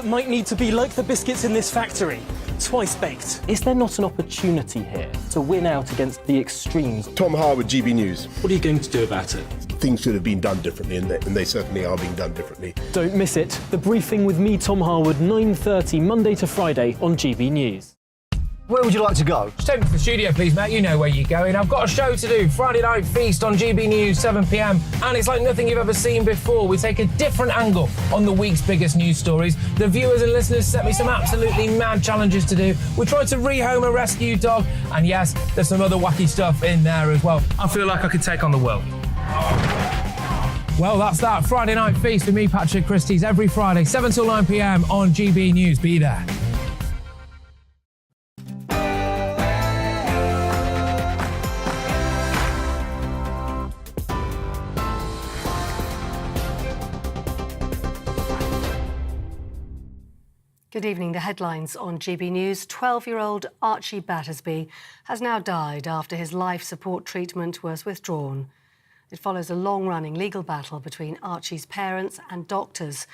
that might need to be like the biscuits in this factory, twice baked. Is there not an opportunity here to win out against the extremes? Tom Harwood, GBNews. What are you going to do about it? Things should have been done differently, and they certainly are being done differently. Don't miss it. The Briefing with me, Tom Harwood, 9:30 Monday to Friday on GB News. Where would you like to go? Just take me to the studio, please, mate. You know where you're going. I've got a show to do. Friday Night Feast on GB News, 7 p.m. And it's like nothing you've ever seen before. We take a different angle on the week's biggest news stories. The viewers and listeners set me some absolutely mad challenges to do. We tried to rehome a rescue dog. And yes, there's some other wacky stuff in there as well. I feel like I could take on the world. Well, that's that. Friday Night Feast with me, Patrick Christie's, every Friday, 7 till 9 p.m. on GB News. Be there. Good evening. The headlines on GB News. 12-year-old Archie Battersby has now died after his life support treatment was withdrawn. It follows a long-running legal battle between Archie's parents and doctors.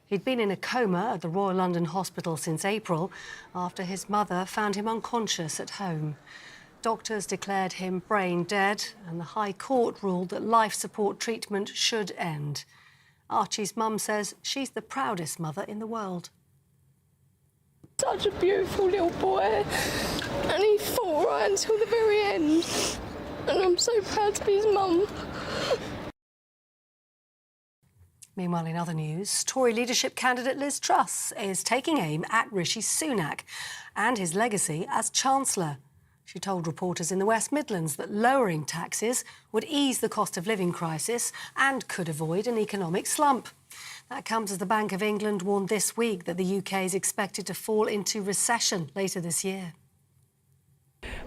He'd been in a coma at the Royal London Hospital since April after his mother found him unconscious at home. Doctors declared him brain dead, and the High Court ruled that life support treatment should end. Archie's mum says she's the proudest mother in the world. Such a beautiful little boy, and he fought right until the very end, and I'm so proud to be his mum. Meanwhile, in other news, Tory leadership candidate Liz Truss is taking aim at Rishi Sunak and his legacy as Chancellor. She told reporters in the West Midlands that lowering taxes would ease the cost of living crisis and could avoid an economic slump. That comes as the Bank of England warned this week that the UK is expected to fall into recession later this year.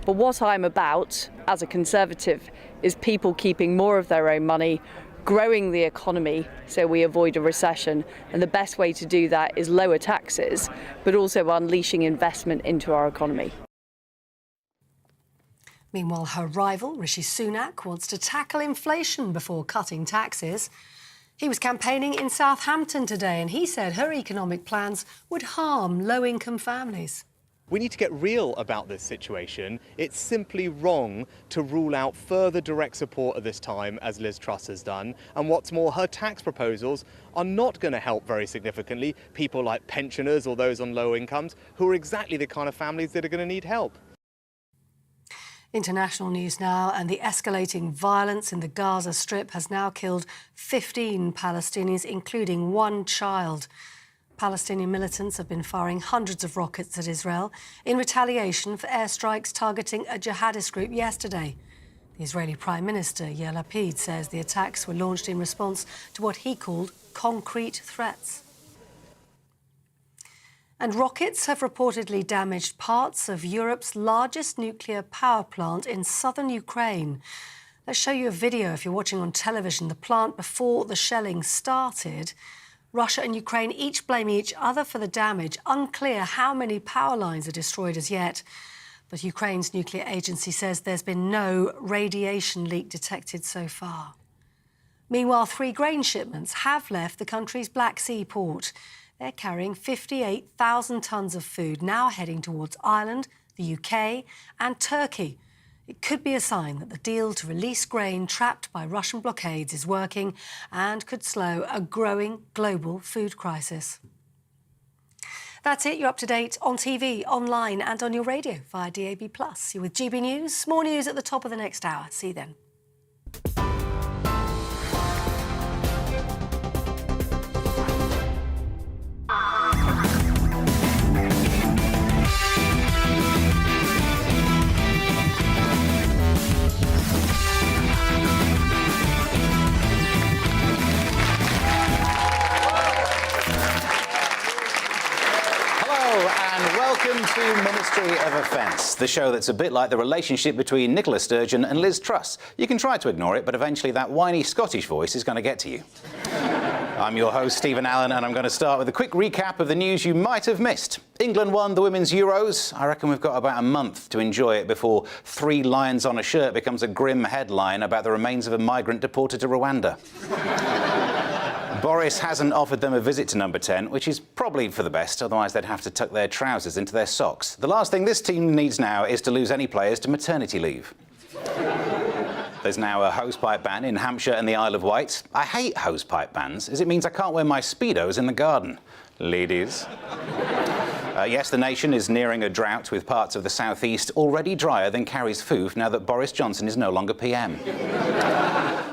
But what I'm about as a Conservative is people keeping more of their own money, growing the economy so we avoid a recession. And the best way to do that is lower taxes, but also unleashing investment into our economy. Meanwhile, her rival, Rishi Sunak, wants to tackle inflation before cutting taxes. He was campaigning in Southampton today, and he said her economic plans would harm low-income families. We need to get real about this situation. It's simply wrong to rule out further direct support at this time, as Liz Truss has done. And what's more, her tax proposals are not going to help very significantly people like pensioners or those on low incomes, who are exactly the kind of families that are going to need help. International news now, and the escalating violence in the Gaza Strip has now killed 15 Palestinians, including one child. Palestinian militants have been firing hundreds of rockets at Israel in retaliation for airstrikes targeting a jihadist group yesterday. The Israeli Prime Minister, Yair Lapid, says the attacks were launched in response to what he called concrete threats. And rockets have reportedly damaged parts of Europe's largest nuclear power plant in southern Ukraine. Let's show you a video if you're watching on television. The plant before the shelling started. Russia and Ukraine each blaming each other for the damage. Unclear how many power lines are destroyed as yet. But Ukraine's nuclear agency says there's been no radiation leak detected so far. Meanwhile, 3 grain shipments have left the country's Black Sea port. They're carrying 58,000 tonnes of food, now heading towards Ireland, the UK and Turkey. It could be a sign that the deal to release grain trapped by Russian blockades is working and could slow a growing global food crisis. That's it. You're up to date on TV, online and on your radio via DAB+. You're with GB News. More news at the top of the next hour. See you then. Welcome to Ministry of Offence, the show that's a bit like the relationship between Nicola Sturgeon and Liz Truss. You can try to ignore it, but eventually that whiny Scottish voice is going to get to you. I'm your host, Stephen Allen, and I'm going to start with a quick recap of the news you might have missed. England won the Women's Euros. I reckon we've got about a month to enjoy it before 3 lions on a shirt becomes a grim headline about the remains of a migrant deported to Rwanda. Boris hasn't offered them a visit to number 10, which is probably for the best, otherwise they'd have to tuck their trousers into their socks. The last thing this team needs now is to lose any players to maternity leave. There's now a hosepipe ban in Hampshire and the Isle of Wight. I hate hosepipe bans, as it means I can't wear my Speedos in the garden. Ladies. Yes, the nation is nearing a drought, with parts of the southeast already drier than Carrie's foof now that Boris Johnson is no longer PM.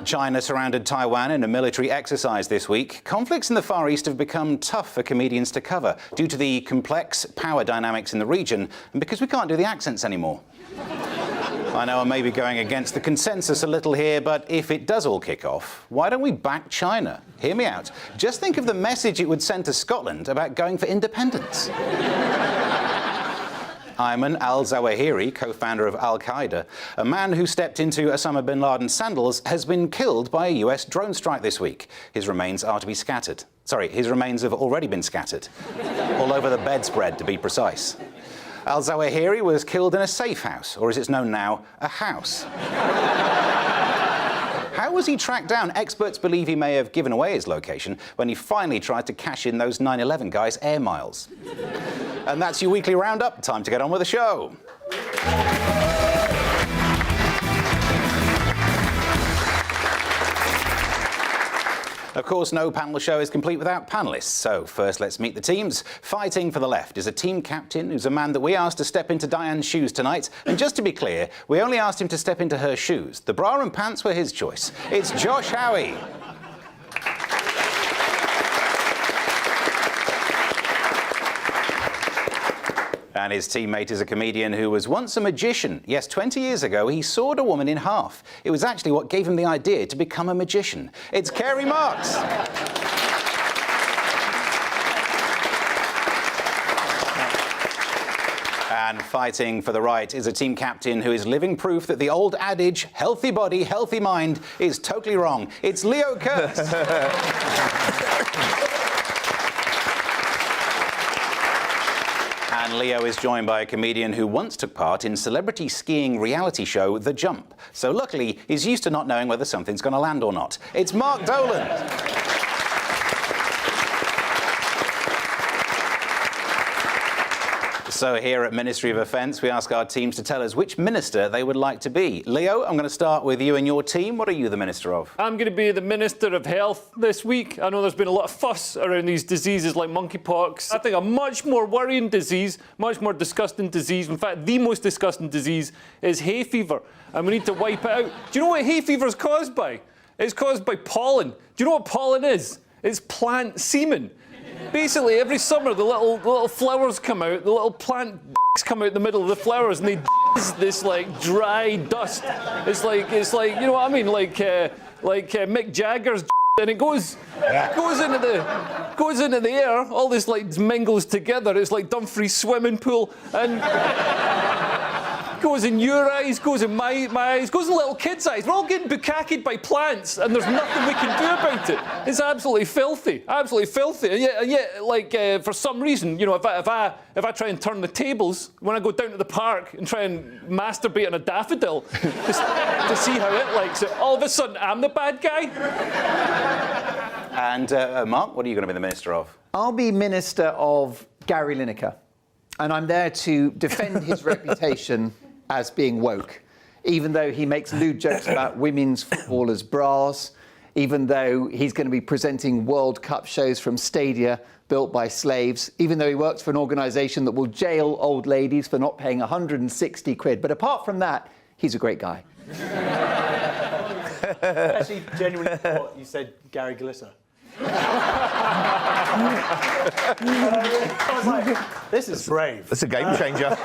China surrounded Taiwan in a military exercise this week. Conflicts in the Far East have become tough for comedians to cover due to the complex power dynamics in the region and because we can't do the accents anymore. I know I may be going against the consensus a little here, but if it does all kick off, why don't we back China? Hear me out. Just think of the message it would send to Scotland about going for independence. Ayman al-Zawahiri, co-founder of Al-Qaeda, a man who stepped into Osama bin Laden's sandals, has been killed by a US drone strike this week. His remains are to be scattered. Sorry, his remains have already been scattered. All over the bedspread, to be precise. Al-Zawahiri was killed in a safe house, or as it's known now, a house. How was he tracked down? Experts believe he may have given away his location when he finally tried to cash in those 9/11 guys' air miles. And that's your weekly roundup. Time to get on with the show. Of course, no panel show is complete without panellists. So first, let's meet the teams. Fighting for the left is a team captain who's a man that we asked to step into Diane's shoes tonight. And just to be clear, we only asked him to step into her shoes. The bra and pants were his choice. It's Josh Howie. And his teammate is a comedian who was once a magician. Yes, 20 years ago, he sawed a woman in half. It was actually what gave him the idea to become a magician. It's Kerry Marks. And fighting for the right is a team captain who is living proof that the old adage, healthy body, healthy mind, is totally wrong. It's Leo Kearse. And Leo is joined by a comedian who once took part in celebrity skiing reality show The Jump. So luckily, he's used to not knowing whether something's going to land or not. It's Mark Dolan. So here at Ministry of Offence, we ask our teams to tell us which minister they would like to be. Leo, I'm going to start with you and your team. What are you the minister of? I'm going to be the Minister of Health this week. I know there's been a lot of fuss around these diseases like monkeypox. I think a much more worrying disease, much more disgusting disease, in fact, the most disgusting disease is hay fever. And we need to wipe it out. Do you know what hay fever is caused by? It's caused by pollen. Do you know what pollen is? It's plant semen. Basically, every summer, the little flowers come out, the little plant come out in the middle of the flowers, and they this like dry dust. It's like you know what I mean, like Mick Jagger's, and it goes into the air. All this like mingles together. It's like Dumfries swimming pool, and goes in your eyes, goes in my eyes, goes in little kids' eyes. We're all getting bukkakied by plants, and there's nothing we can do about it. It's absolutely filthy, absolutely filthy. And yet, like for some reason, you know, if I try and turn the tables when I go down to the park and try and masturbate on a daffodil just to see how it likes it, all of a sudden I'm the bad guy. And Mark, what are you going to be the minister of? I'll be Minister of Gary Lineker, and I'm there to defend his reputation as being woke, even though he makes lewd jokes about women's footballers' bras, even though he's going to be presenting World Cup shows from stadia built by slaves, even though he works for an organisation that will jail old ladies for not paying 160 quid. But apart from that, he's a great guy. Actually, genuinely thought you said Gary Glitter. I was like, this is brave. That's a game changer.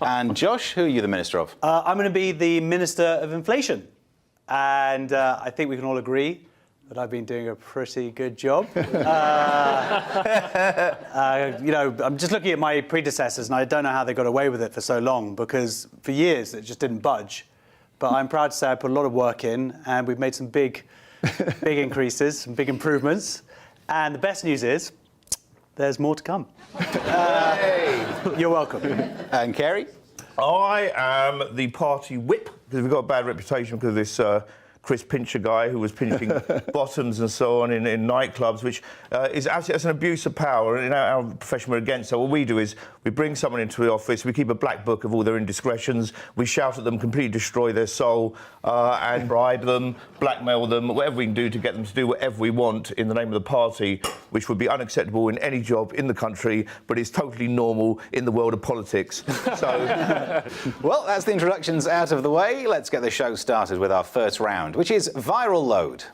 And Josh, who are you the minister of? I'm going to be the Minister of Inflation. And I think we can all agree that I've been doing a pretty good job. You know, I'm just looking at my predecessors, and I don't know how they got away with it for so long, because for years it just didn't budge. But I'm proud to say I put a lot of work in, and we've made some big increases, some big improvements. And the best news is, there's more to come. You're welcome. And Kerry? I am the party whip, because we've got a bad reputation because of this Chris Pincher guy who was pinching bottoms and so on in nightclubs, which is absolutely that's an abuse of power. And in our profession, we're against. So what we do is we bring someone into the office, we keep a black book of all their indiscretions, we shout at them, completely destroy their soul, and bribe them, blackmail them, whatever we can do to get them to do whatever we want in the name of the party, which would be unacceptable in any job in the country, but is totally normal in the world of politics. So, well, that's the introductions out of the way. Let's get the show started with our first round, which is Viral Load.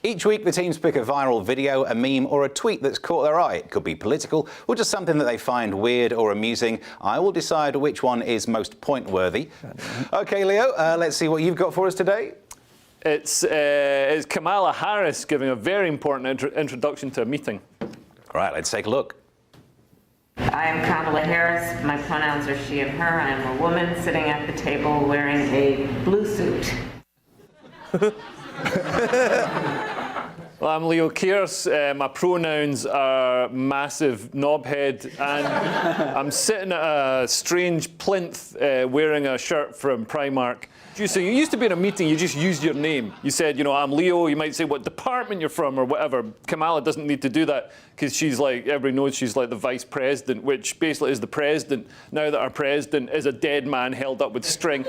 Each week, the teams pick a viral video, a meme, or a tweet that's caught their eye. It could be political or just something that they find weird or amusing. I will decide which one is most point-worthy. OK, Leo, let's see what you've got for us today. It's Kamala Harris giving a very important introduction to a meeting. Right, let's take a look. I am Kamala Harris. My pronouns are she and her. I am a woman sitting at the table wearing a blue suit. Well, I'm Leo Kearse. My pronouns are massive knobhead, and I'm sitting at a strange plinth wearing a shirt from Primark. So you used to be in a meeting, you just used your name. You said, you know, I'm Leo. You might say what department you're from or whatever. Kamala doesn't need to do that because she's like, everybody knows she's like the vice president, which basically is the president, now that our president is a dead man held up with string.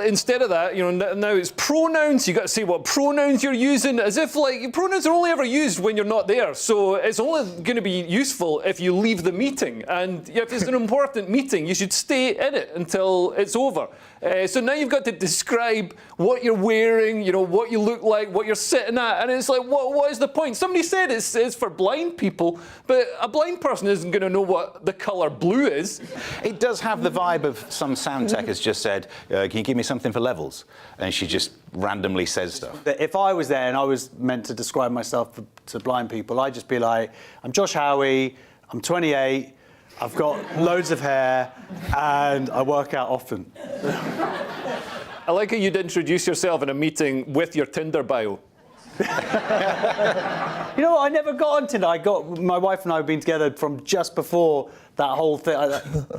Instead of that, you know, now it's pronouns. You got to say what pronouns you're using, as if like pronouns are only ever used when you're not there. So it's only going to be useful if you leave the meeting. And if it's an important meeting, you should stay in it until it's over. So now you've got to describe what you're wearing, you know, what you look like, what you're sitting at, and it's like, what is the point? Somebody said it's for blind people, but a blind person isn't going to know what the colour blue is. It does have the vibe of some sound tech has just said, can you give me something for levels? And she just randomly says stuff. If I was there and I was meant to describe myself to blind people, I'd just be like, I'm Josh Howie, I'm 28, I've got loads of hair, and I work out often. I like how you'd introduce yourself in a meeting with your Tinder bio. You know what? I never got on Tinder. My wife and I have been together from just before that whole thing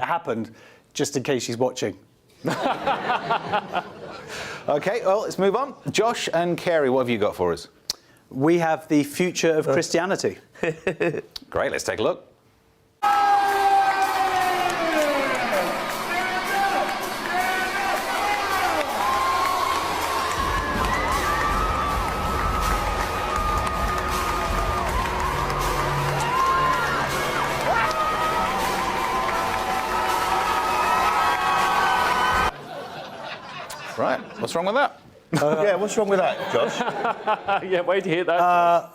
happened, just in case she's watching. OK, well, let's move on. Josh and Carey, what have you got for us? We have the future of Christianity. Great, let's take a look. Right, what's wrong with that? Yeah, what's wrong with that, Josh? Yeah, why do you hate that?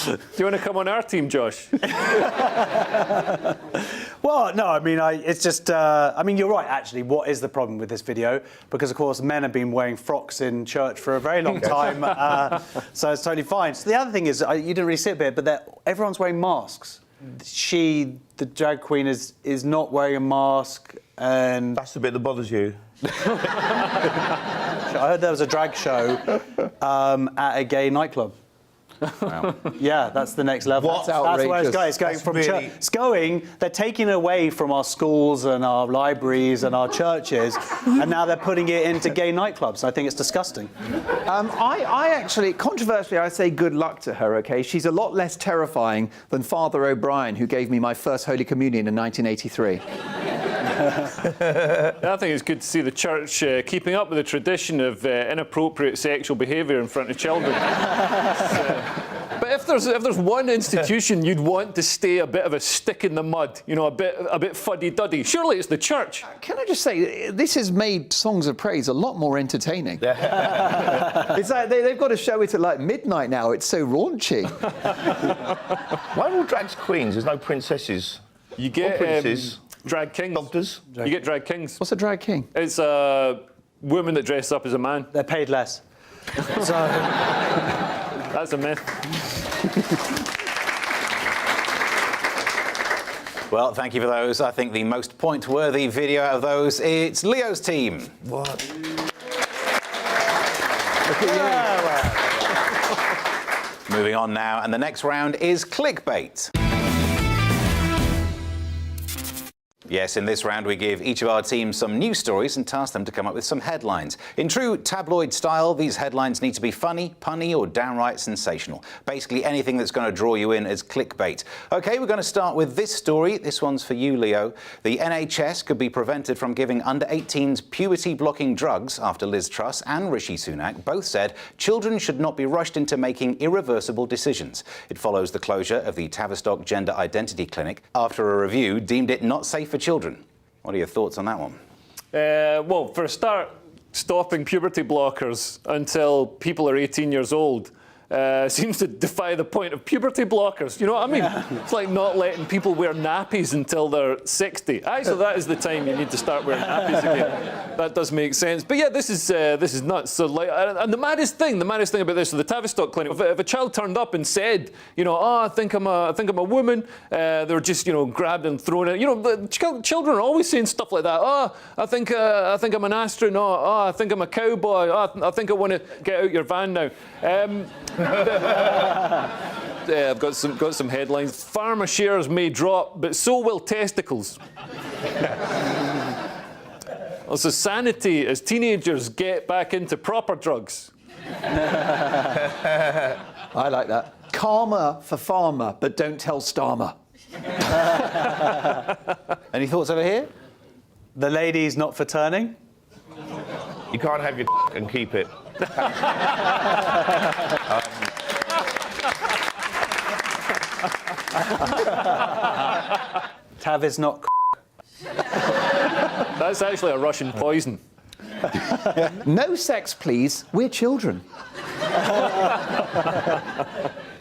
Do you want to come on our team, Josh? Well, no, I mean, it's just, I mean, you're right, actually. What is the problem with this video? Because, of course, men have been wearing frocks in church for a very long time, so it's totally fine. So the other thing is, you didn't really see it a bit, but everyone's wearing masks. She, the drag queen, is not wearing a mask, and That's the bit that bothers you. I heard there was a drag show at a gay nightclub. Wow. Yeah, that's the next level. What? That's where it's going. It's going That's from really- it's going. They're taking away from our schools and our libraries and our churches, and now they're putting it into gay nightclubs. I think it's disgusting. I actually, controversially, I say good luck to her, OK? She's a lot less terrifying than Father O'Brien, who gave me my first Holy Communion in 1983. I think it's good to see the church keeping up with the tradition of inappropriate sexual behaviour in front of children. But if there's one institution you'd want to stay a bit of a stick in the mud, you know, a bit fuddy-duddy, surely it's the church. Can I just say, this has made Songs of Praise a lot more entertaining. It's like they've got to show it at like midnight now. It's so raunchy. Why are all drags queens? There's no princesses. You get princes. Drag kings. Doctors. You get drag kings. What's a drag king? It's a woman that dresses up as a man. They're paid less. So that's a myth. Well, thank you for those. I think the most point-worthy video out of those, it's Leo's team. What? Moving on now, and the next round is clickbait. Yes, in this round we give each of our teams some news stories and task them to come up with some headlines. In true tabloid style, these headlines need to be funny, punny or downright sensational. Basically anything that's going to draw you in as clickbait. OK, we're going to start with this story. This one's for you, Leo. The NHS could be prevented from giving under-18s puberty-blocking drugs after Liz Truss and Rishi Sunak both said children should not be rushed into making irreversible decisions. It follows the closure of the Tavistock Gender Identity Clinic after a review deemed it not safe for children. What are your thoughts on that one? Well, for a start, stopping puberty blockers until people are 18 years old seems to defy the point of puberty blockers. You know what I mean? It's like not letting people wear nappies until they're 60. So that is the time you need to start wearing nappies again. That does make sense. But yeah, this is nuts. So like, and the maddest thing about this, so the Tavistock Clinic, if a child turned up and said, you know, I think I'm a woman, they were just, you know, grabbed and thrown in. You know, the children are always saying stuff like that. I think I'm an astronaut. I think I'm a cowboy. I think I want to get out your van now. I've got some headlines. Pharma shares may drop, but so will testicles. Also, sanity as teenagers get back into proper drugs. I like that. Karma for farmer, but don't tell Starmer. Any thoughts over here? The lady's not for turning. You can't have your and keep it. Tav is not. That's actually a Russian poison. No sex, please. We're children.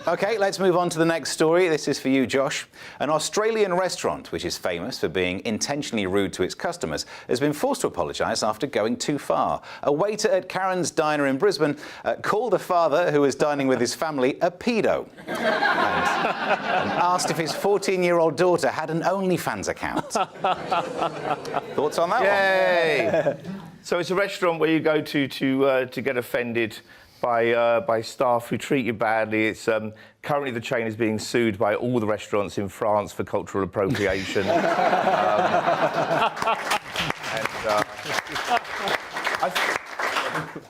OK, let's move on to the next story. This is for you, Josh. An Australian restaurant, which is famous for being intentionally rude to its customers, has been forced to apologise after going too far. A waiter at Karen's Diner in Brisbane called a father who was dining with his family a pedo and asked if his 14-year-old daughter had an OnlyFans account. Thoughts on that one? So it's a restaurant where you go to get offended by staff who treat you badly. It's currently the chain is being sued by all the restaurants in France for cultural appropriation.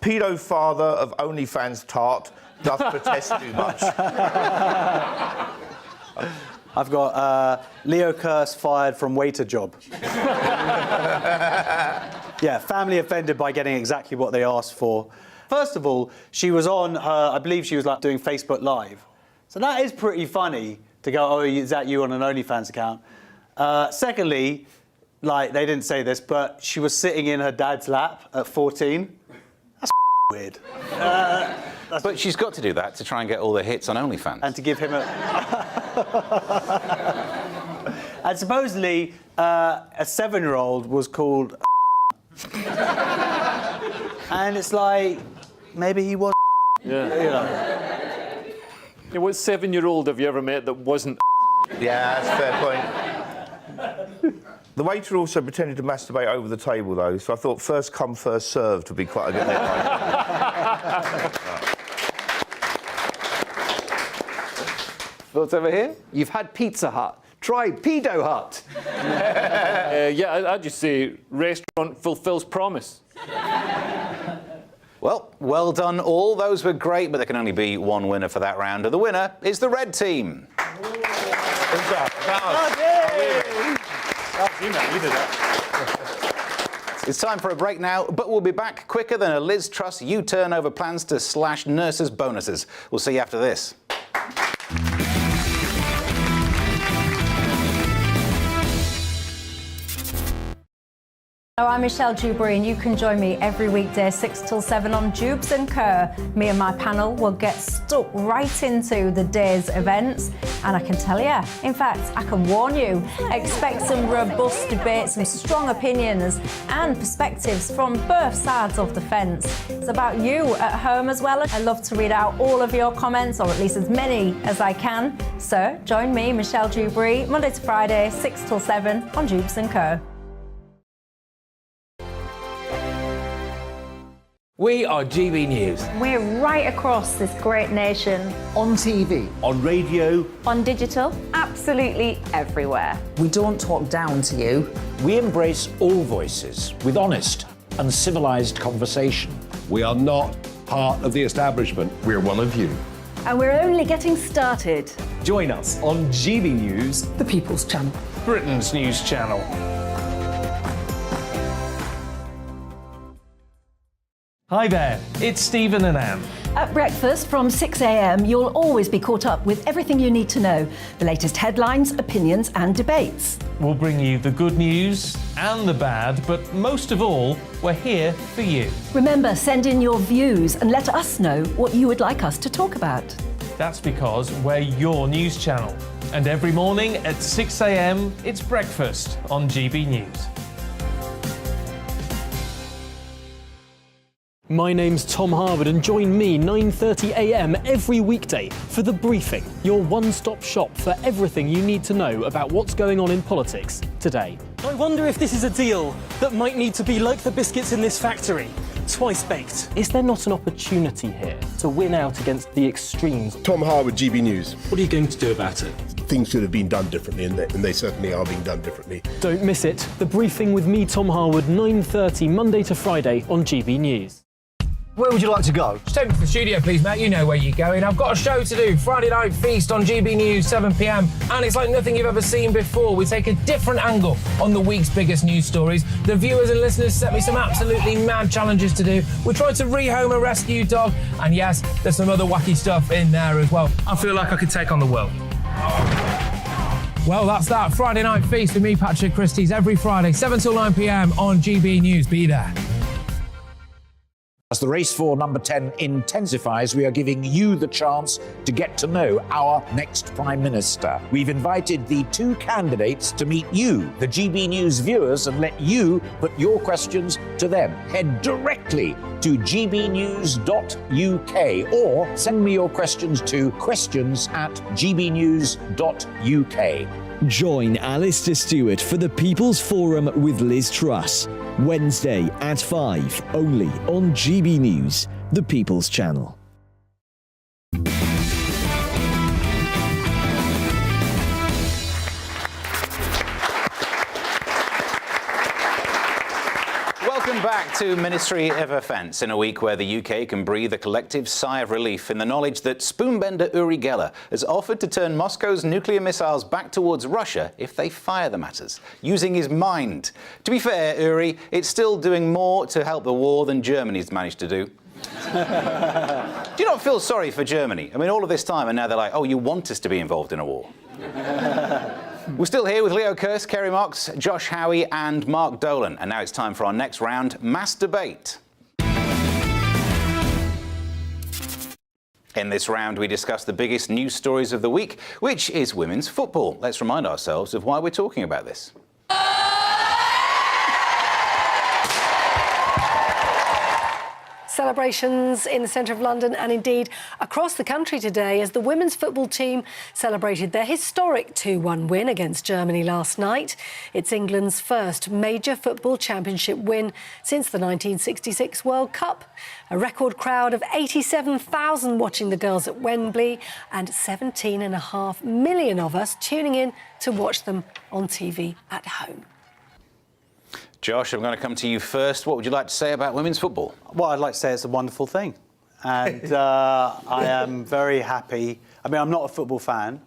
Pedo father of OnlyFans tart does protest too much. I've got Leo Kearse fired from waiter job. Yeah, family offended by getting exactly what they asked for. First of all, she was on her, I believe she was like doing Facebook Live. So that is pretty funny to go, oh, is that you on an OnlyFans account? Secondly, like, they didn't say this, but she was sitting in her dad's lap at 14. That's weird. But she's got to do that to try and get all the hits on OnlyFans. And to give him a... And supposedly, a 7-year-old was called and it's like, maybe he was Yeah. You know. Yeah, what 7-year-old have you ever met that wasn't Yeah, that's a fair point. The waiter also pretended to masturbate over the table, though, so I thought first come, first served would be quite a good headline. Thoughts over here? You've had Pizza Hut. Try Pedo Hut. Yeah, I'd just say restaurant fulfills promise. Well done all. Those were great, but there can only be one winner for that round. And the winner is the red team. It's time for a break now, but we'll be back quicker than a Liz Truss U-turn over plans to slash nurses' bonuses. We'll see you after this. Hello, I'm Michelle Dewberry, and you can join me every weekday 6 till 7 on Jubes and Kerr. Me and my panel will get stuck right into the day's events, and I can tell you, in fact, I can warn you, expect some robust debate, some strong opinions and perspectives from both sides of the fence. It's about you at home as well. I love to read out all of your comments, or at least as many as I can. So join me, Michelle Dewberry, Monday to Friday, 6 till 7 on Jubes and Kerr. We are GB News. We're right across this great nation. On TV. On radio. On digital. Absolutely everywhere. We don't talk down to you. We embrace all voices with honest and civilised conversation. We are not part of the establishment. We're one of you. And we're only getting started. Join us on GB News, The People's Channel. Britain's news channel. Hi there, it's Stephen and Anne. At breakfast from 6 a.m, you'll always be caught up with everything you need to know. The latest headlines, opinions and debates. We'll bring you the good news and the bad, but most of all, we're here for you. Remember, send in your views and let us know what you would like us to talk about. That's because we're your news channel. And every morning at 6 a.m, it's breakfast on GB News. My name's Tom Harwood and join me 9:30 a.m. every weekday for The Briefing, your one-stop shop for everything you need to know about what's going on in politics today. I wonder if this is a deal that might need to be like the biscuits in this factory, twice baked. Is there not an opportunity here to win out against the extremes? Tom Harwood, GB News. What are you going to do about it? Things should have been done differently, and they certainly are being done differently. Don't miss it. The Briefing with me, Tom Harwood, 9:30 Monday to Friday on GB News. Where would you like to go? Just take me to the studio, please, Matt. You know where you're going. I've got a show to do. Friday Night Feast on GB News, 7 p.m. And it's like nothing you've ever seen before. We take a different angle on the week's biggest news stories. The viewers and listeners set me some absolutely mad challenges to do. We tried to rehome a rescue dog. And yes, there's some other wacky stuff in there as well. I feel like I could take on the world. Well, that's that. Friday Night Feast with me, Patrick Christie's, every Friday, 7 till 9 p.m. on GB News. Be there. As the race for number 10 intensifies, we are giving you the chance to get to know our next Prime Minister. We've invited the two candidates to meet you, the GB News viewers, and let you put your questions to them. Head directly to gbnews.uk or send me your questions to questions@gbnews.uk. Join Alistair Stewart for the People's Forum with Liz Truss. Wednesday at 5, only on GB News, the People's Channel. Welcome back to Ministry of Offence, in a week where the UK can breathe a collective sigh of relief in the knowledge that spoonbender Uri Geller has offered to turn Moscow's nuclear missiles back towards Russia if they fire them at us, using his mind. To be fair, Uri, it's still doing more to help the war than Germany's managed to do. Do you not feel sorry for Germany? I mean, all of this time, and now they're like, oh, you want us to be involved in a war. We're still here with Leo Kearse, Kerry Mox, Josh Howie and Mark Dolan. And now it's time for our next round, Mass Debate. In this round, we discuss the biggest news stories of the week, which is women's football. Let's remind ourselves of why we're talking about this. Celebrations in the centre of London and indeed across the country today as the women's football team celebrated their historic 2-1 win against Germany last night. It's England's first major football championship win since the 1966 World Cup. A record crowd of 87,000 watching the girls at Wembley and 17.5 million of us tuning in to watch them on TV at home. Josh, I'm going to come to you first. What would you like to say about women's football? Well, I'd like to say it's a wonderful thing. And I am very happy. I mean, I'm not a football fan,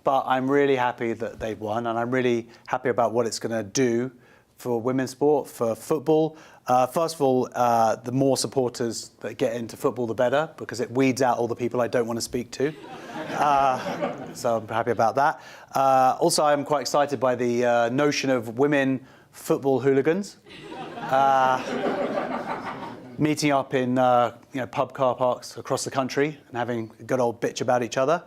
but I'm really happy that they've won. And I'm really happy about what it's going to do for women's sport, for football. First of all, the more supporters that get into football, the better, because it weeds out all the people I don't want to speak to. So I'm happy about that. Also, I'm quite excited by the notion of women football hooligans meeting up in pub car parks across the country and having a good old bitch about each other.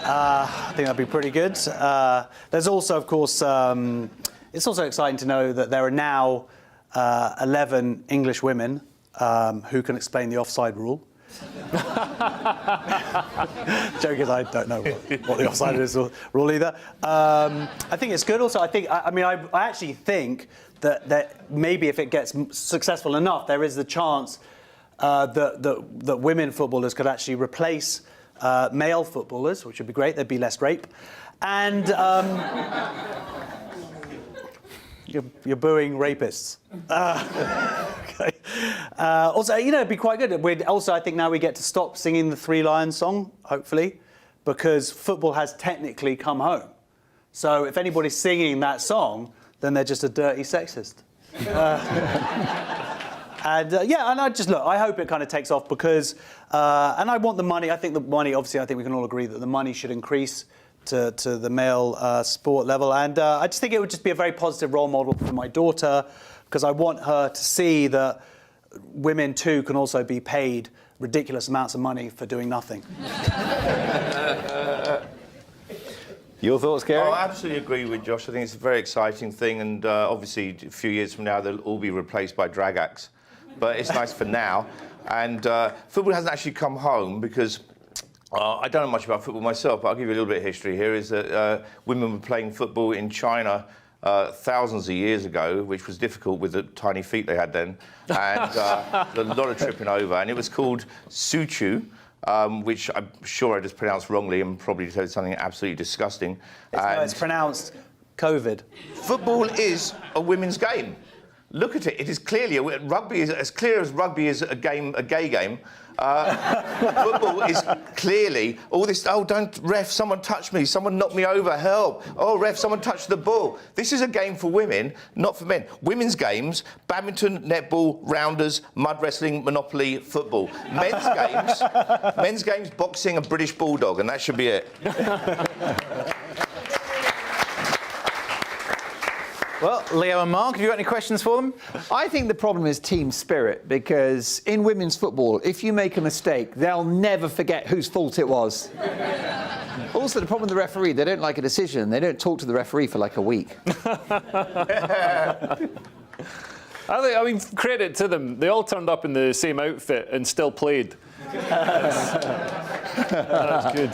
I think that'd be pretty good. There's also, of course, it's also exciting to know that there are now 11 English women who can explain the offside rule. Joke is, I don't know what the offside is rule either. I think it's good. Also, I actually think that maybe if it gets successful enough, there is the chance that women footballers could actually replace male footballers, which would be great. There'd be less rape. And you're booing rapists. Okay. Also, it'd be quite good. I think now we get to stop singing the Three Lions song, hopefully, because football has technically come home. So if anybody's singing that song, then they're just a dirty sexist. And I hope it kind of takes off because, and I want the money. I think the money, obviously, I think we can all agree that the money should increase to the male sport level. And I just think it would just be a very positive role model for my daughter because I want her to see that women too can also be paid ridiculous amounts of money for doing nothing. Your thoughts, Gary? I absolutely agree with Josh. I think it's a very exciting thing, and obviously a few years from now they'll all be replaced by drag acts. But it's nice for now. And football hasn't actually come home because I don't know much about football myself, but I'll give you a little bit of history here. Is that women were playing football in China thousands of years ago, which was difficult with the tiny feet they had then, and a lot of tripping over. And it was called suchu. Which I'm sure I just pronounced wrongly and probably said something absolutely disgusting. It's pronounced COVID. Football is a women's game. Look at it. It is clearly rugby is as clear as rugby is a gay game. Football is clearly all this. Oh, don't ref! Someone touched me. Someone knocked me over. Help! Oh, ref! Someone touched the ball. This is a game for women, not for men. Women's games: badminton, netball, rounders, mud wrestling, Monopoly, football. Men's games: boxing and British bulldog, and that should be it. Well, Leo and Mark, have you got any questions for them? I think the problem is team spirit, because in women's football, if you make a mistake, they'll never forget whose fault it was. Also, the problem with the referee, they don't like a decision. They don't talk to the referee for like a week. I mean, credit to them. They all turned up in the same outfit and still played. That's good.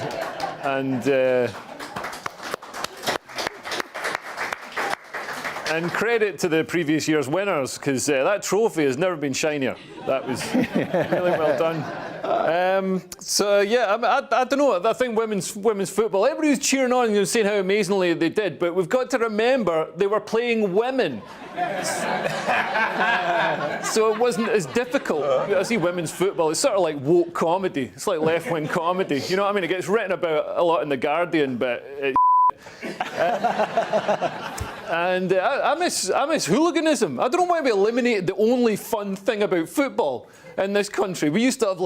And credit to the previous year's winners, because that trophy has never been shinier. That was really well done. I don't know. I think women's football, everybody was cheering on and saying how amazingly they did, but we've got to remember they were playing women. So it wasn't as difficult. I see women's football, it's sort of like woke comedy. It's like left-wing comedy. You know what I mean? It gets written about a lot in The Guardian, but it's and I miss hooliganism. I don't know why we eliminated the only fun thing about football in this country. We used to have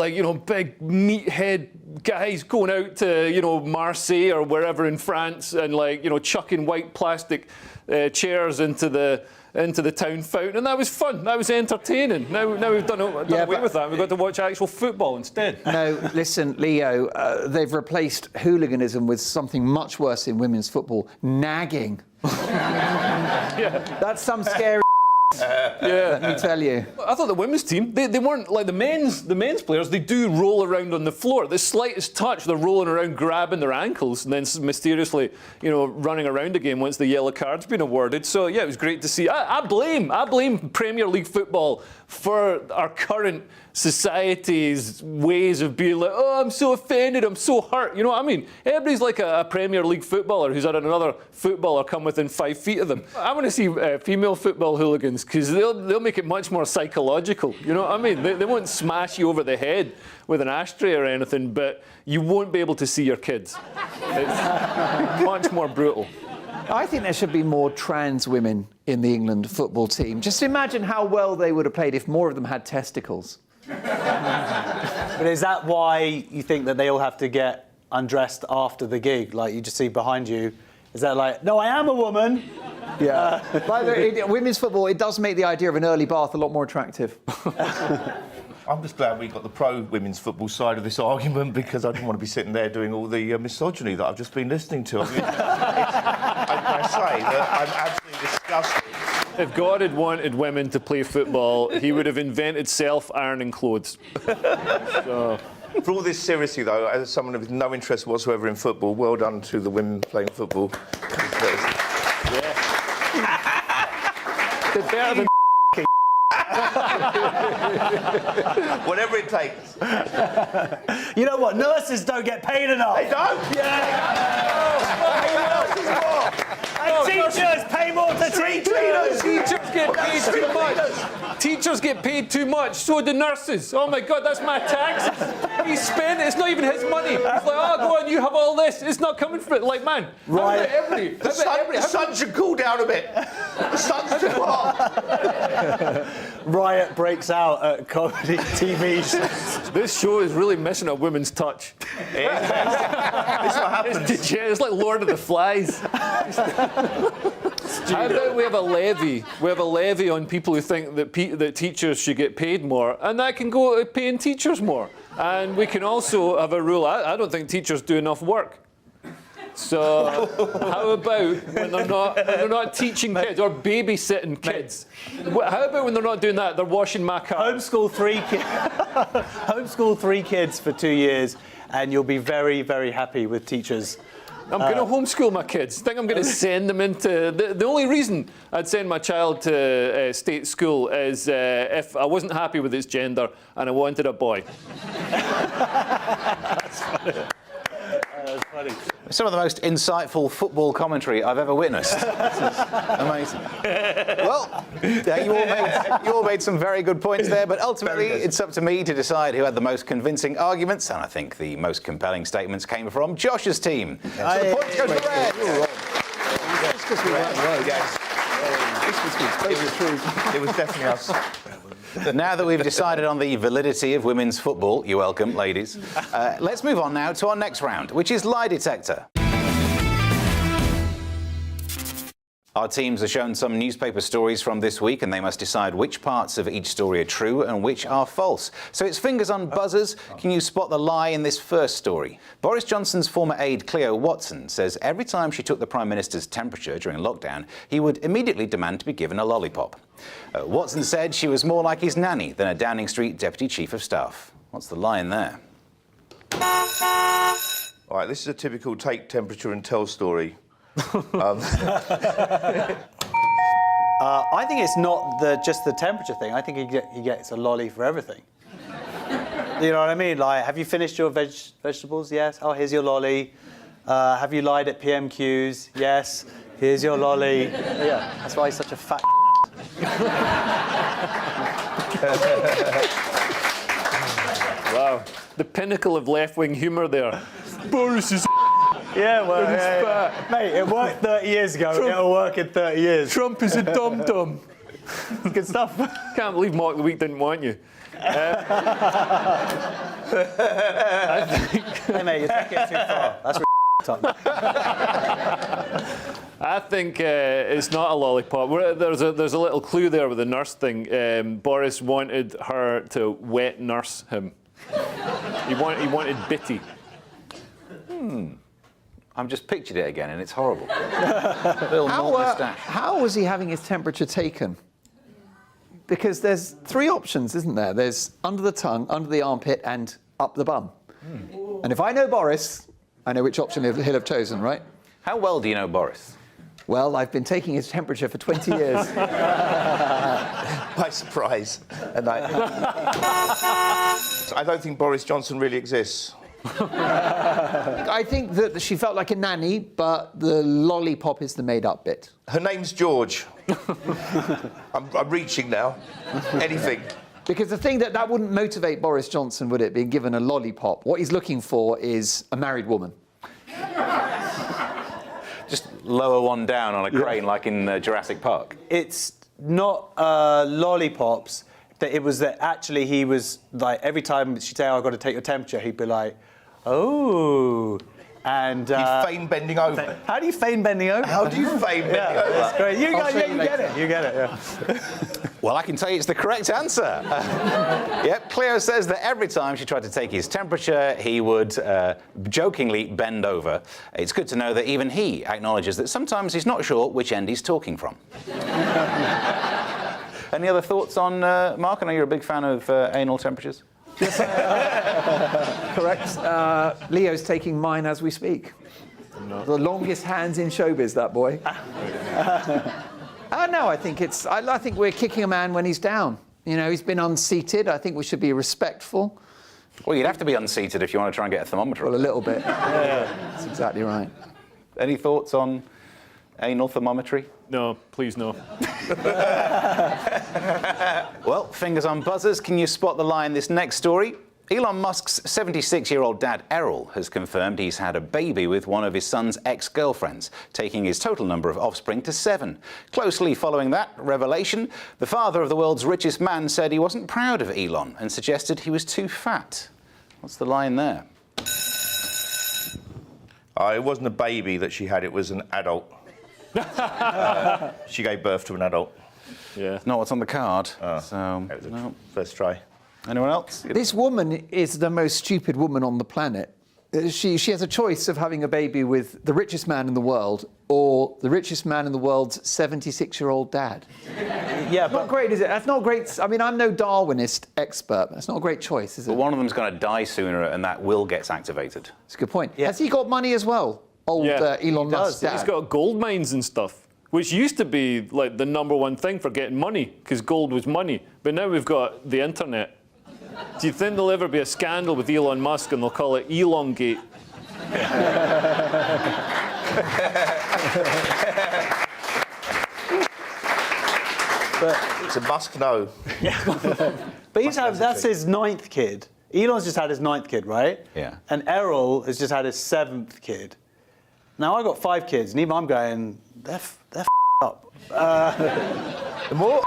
big meathead guys going out to Marseille or wherever in France and chucking white plastic chairs into the town fountain, and that was fun. That was entertaining. Now we've done away with that. We've got to watch actual football instead. No, listen, Leo, they've replaced hooliganism with something much worse in women's football: nagging. Yeah. That's some scary. Yeah, let me tell you. I thought the women's team, they weren't like the men's players. They do roll around on the floor. The slightest touch, they're rolling around, grabbing their ankles, and then mysteriously, running around again once the yellow card's been awarded. So yeah, it was great to see. I blame Premier League football for our current society's ways of being like, oh, I'm so offended, I'm so hurt. You know what I mean? Everybody's like a Premier League footballer who's had another footballer come within 5 feet of them. I want to see female football hooligans, because they'll make it much more psychological. You know what I mean? They won't smash you over the head with an ashtray or anything, but you won't be able to see your kids. It's much more brutal. I think there should be more trans women in the England football team. Just imagine how well they would have played if more of them had testicles. But is that why you think that they all have to get undressed after the gig? Like you just see behind you, is that like, no, I am a woman? Yeah. Women's football, it does make the idea of an early bath a lot more attractive. I'm just glad we got the pro-women's football side of this argument, because I didn't want to be sitting there doing all the misogyny that I've just been listening to. I mean, I say that I'm absolutely disgusted. If God had wanted women to play football, he would have invented self-ironing clothes. So. For all this seriously, though, as someone with no interest whatsoever in football, well done to the women playing football. Yeah. They're better than Whatever it takes. You know what? Nurses don't get paid enough. They don't? And teachers pay more to teachers. Teachers get paid too much. Teachers get paid too much. So do nurses. Oh my God, that's my taxes. He spent it. It's not even his money. He's like, oh, go on, you have all this. It's not coming from it. Like, man, Right. the sun should cool down a bit. The sun's too hot. Riot breaks out at comedy TV shows. This show is really missing a woman's touch. This is what happens. It's like Lord of the Flies. How about we have a levy? We have a levy on people who think that teachers should get paid more, and that can go to paying teachers more. And we can also have a rule. I don't think teachers do enough work. So how about when they're not teaching kids or babysitting kids? How about when they're not doing that? They're washing my car. Homeschool 3 kids for 2 years, and you'll be very, very happy with teachers. I'm going to homeschool my kids. I think I'm going to send them into... The only reason I'd send my child to state school is if I wasn't happy with its gender and I wanted a boy. That's funny. That's funny. Some of the most insightful football commentary I've ever witnessed. Amazing. Well, you all made some very good points there, but ultimately it's up to me to decide who had the most convincing arguments, and I think the most compelling statements came from Josh's team. So the points go to the Reds. It was definitely us. Now that we've decided on the validity of women's football, you're welcome, ladies, let's move on now to our next round, which is Lie Detector. Our teams are shown some newspaper stories from this week, and they must decide which parts of each story are true and which are false. So it's fingers on buzzers. Can you spot the lie in this first story? Boris Johnson's former aide Cleo Watson says every time she took the Prime Minister's temperature during lockdown, he would immediately demand to be given a lollipop. Watson said she was more like his nanny than a Downing Street Deputy Chief of Staff. What's the lie in there? All right, this is a typical take temperature and tell story. I think it's not just the temperature thing. I think he gets a lolly for everything. You know what I mean? Like, have you finished your vegetables? Yes. Oh, here's your lolly. Have you lied at PMQs? Yes. Here's your lolly. Yeah, that's why he's such a fat. Wow, the pinnacle of left-wing humour there. Boris is. Yeah, well, mate, it worked 30 years ago. It'll work in 30 years. Trump is a dum-dum. Good stuff. Can't believe Mark the Week didn't want you. I think... Hey, mate, you're taking it too far. That's I think it's not a lollipop. There's a little clue there with the nurse thing. Boris wanted her to wet nurse him. He wanted bitty. I've just pictured it again, and it's horrible. Little moustache. How was he having his temperature taken? Because there's 3 options, isn't there? There's under the tongue, under the armpit, and up the bum. And if I know Boris, I know which option he'll have chosen, right? How well do you know Boris? Well, I've been taking his temperature for 20 years. By surprise. And I don't think Boris Johnson really exists. I think that she felt like a nanny, but the lollipop is the made-up bit. Her name's George. I'm reaching now. Anything. Because the thing that wouldn't motivate Boris Johnson, would it, being given a lollipop? What he's looking for is a married woman. Just lower one down on a crane like in Jurassic Park. It's not lollipops. That it was that actually he was like, every time she'd say, oh, I've got to take your temperature, he'd be like, oh. And you feign bending over. How do you feign bending over? How do you feign bending over? That's great. You get it. You get it, yeah. Well, I can tell you it's the correct answer. Yep, Cleo says that every time she tried to take his temperature, he would jokingly bend over. It's good to know that even he acknowledges that sometimes he's not sure which end he's talking from. Any other thoughts on Mark? I know you're a big fan of anal temperatures. Yes, correct. Leo's taking mine as we speak. No. The longest hands in showbiz, that boy. No, I think we're kicking a man when he's down. You know, he's been unseated. I think we should be respectful. Well, you'd have to be unseated if you want to try and get a thermometer. Well, a little bit. Yeah, that's exactly right. Any thoughts on anal thermometry? No, please no. Well, fingers on buzzers. Can you spot the lie in this next story? Elon Musk's 76-year-old dad, Errol, has confirmed he's had a baby with one of his son's ex-girlfriends, taking his total number of offspring to 7. Closely following that revelation, the father of the world's richest man said he wasn't proud of Elon and suggested he was too fat. What's the line there? It wasn't a baby that she had, it was an adult. She gave birth to an adult. Yeah. Not what's on the card. So, no. First try. Anyone else? This woman is the most stupid woman on the planet. She has a choice of having a baby with the richest man in the world or the richest man in the world's 76-year-old dad. Yeah, but not great, is it? That's not great. I mean, I'm no Darwinist expert. That's not a great choice, is it? But one of them's going to die sooner, and that will gets activated. That's a good point. Yeah. Has he got money as well? Elon Musk's dad. He's got gold mines and stuff, which used to be like the #1 thing for getting money, because gold was money. But now we've got the internet. Do you think there'll ever be a scandal with Elon Musk and they'll call it Elongate? But it's a Musk no. But that's his 9th kid. Elon's just had his 9th kid, right? Yeah. And Errol has just had his 7th kid. Now, I've got 5 kids, and even I'm going, they're up. The more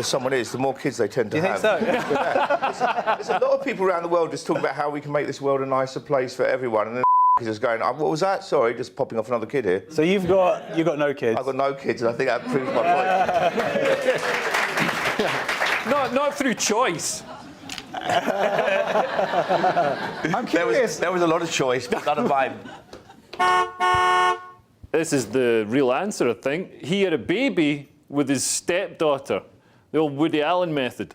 someone is, the more kids they tend to have. Do you think so? There's a lot of people around the world just talking about how we can make this world a nicer place for everyone, and then is just going, what was that? Sorry, just popping off another kid here. So you've got no kids? I've got no kids, and I think that proves my point. Not through choice. I'm curious. There was a lot of choice, but none of mine. This is the real answer, I think. He had a baby with his stepdaughter, the old Woody Allen method.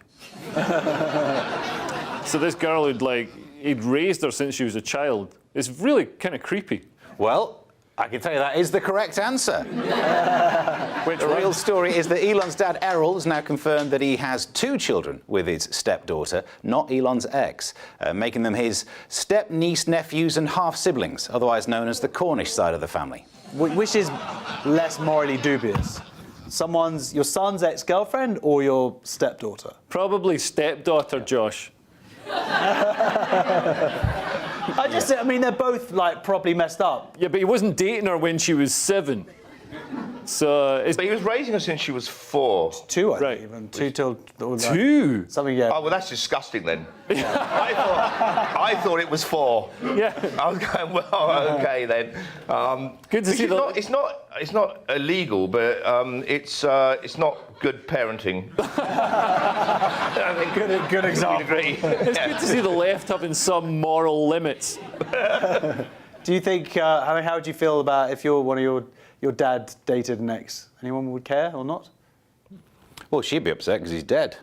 So this girl he'd raised her since she was a child. It's really kind of creepy. Well, I can tell you that is the correct answer. The real story is that Elon's dad, Errol, has now confirmed that he has 2 children with his stepdaughter, not Elon's ex, making them his step-niece, nephews and half-siblings, otherwise known as the Cornish side of the family. Which is less morally dubious? Your son's ex-girlfriend or your stepdaughter? Probably stepdaughter, Josh. I mean, they're both, properly messed up. Yeah, but he wasn't dating her when she was 7. So But he was raising her since she was 4. 2, I think, even. 2 till... 2? Something, yeah. Oh, well, that's disgusting, then. I thought it was 4. Yeah. I was going, well, OK, then. Good to see that. It's not illegal, but it's not good parenting. I think good example. Agree. It's good to see the left having some moral limits. Do you think, how would you feel about if one of your dad dated an ex? Anyone would care or not? Well, she'd be upset because he's dead.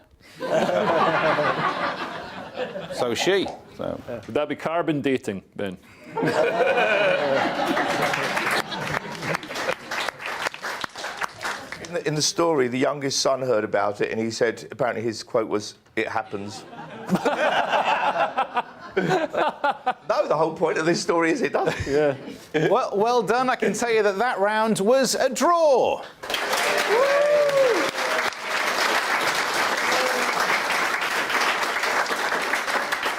So she. So. Would that be carbon dating, Ben? In the story, the youngest son heard about it, and he said, apparently his quote was, "It happens." No, the whole point of this story is it doesn't. Yeah. Well done. I can tell you that round was a draw.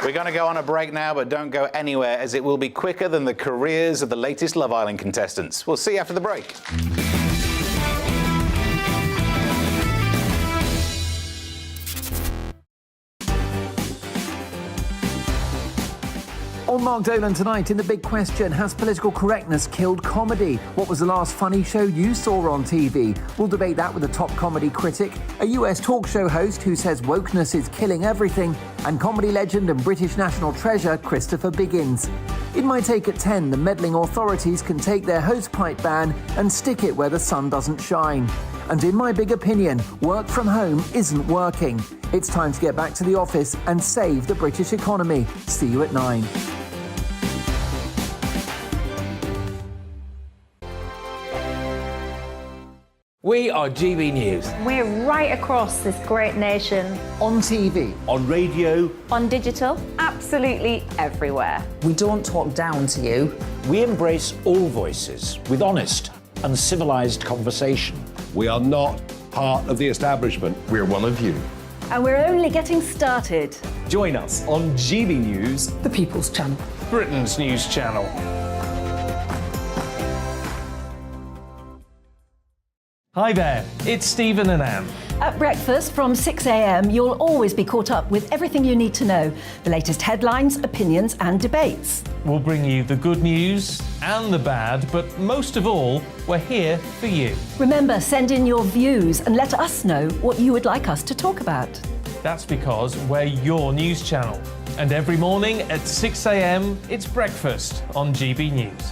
We're going to go on a break now, but don't go anywhere, as it will be quicker than the careers of the latest Love Island contestants. We'll see you after the break. On Mark Dolan tonight in The Big Question, has political correctness killed comedy? What was the last funny show you saw on TV? We'll debate that with a top comedy critic, a US talk show host who says wokeness is killing everything, and comedy legend and British national treasure Christopher Biggins. In my take at 10, the meddling authorities can take their hosepipe ban and stick it where the sun doesn't shine. And in my big opinion, work from home isn't working. It's time to get back to the office and save the British economy. See you at 9. We are GB News. We're right across this great nation. On TV. On radio. On digital. Absolutely everywhere. We don't talk down to you. We embrace all voices with honest and civilised conversation. We are not part of the establishment. We're one of you. And we're only getting started. Join us on GB News, The People's Channel. Britain's news channel. Hi there, it's Stephen and Anne. At breakfast from 6 a.m, you'll always be caught up with everything you need to know. The latest headlines, opinions and debates. We'll bring you the good news and the bad, but most of all, we're here for you. Remember, send in your views and let us know what you would like us to talk about. That's because we're your news channel. And every morning at 6 a.m, it's breakfast on GB News.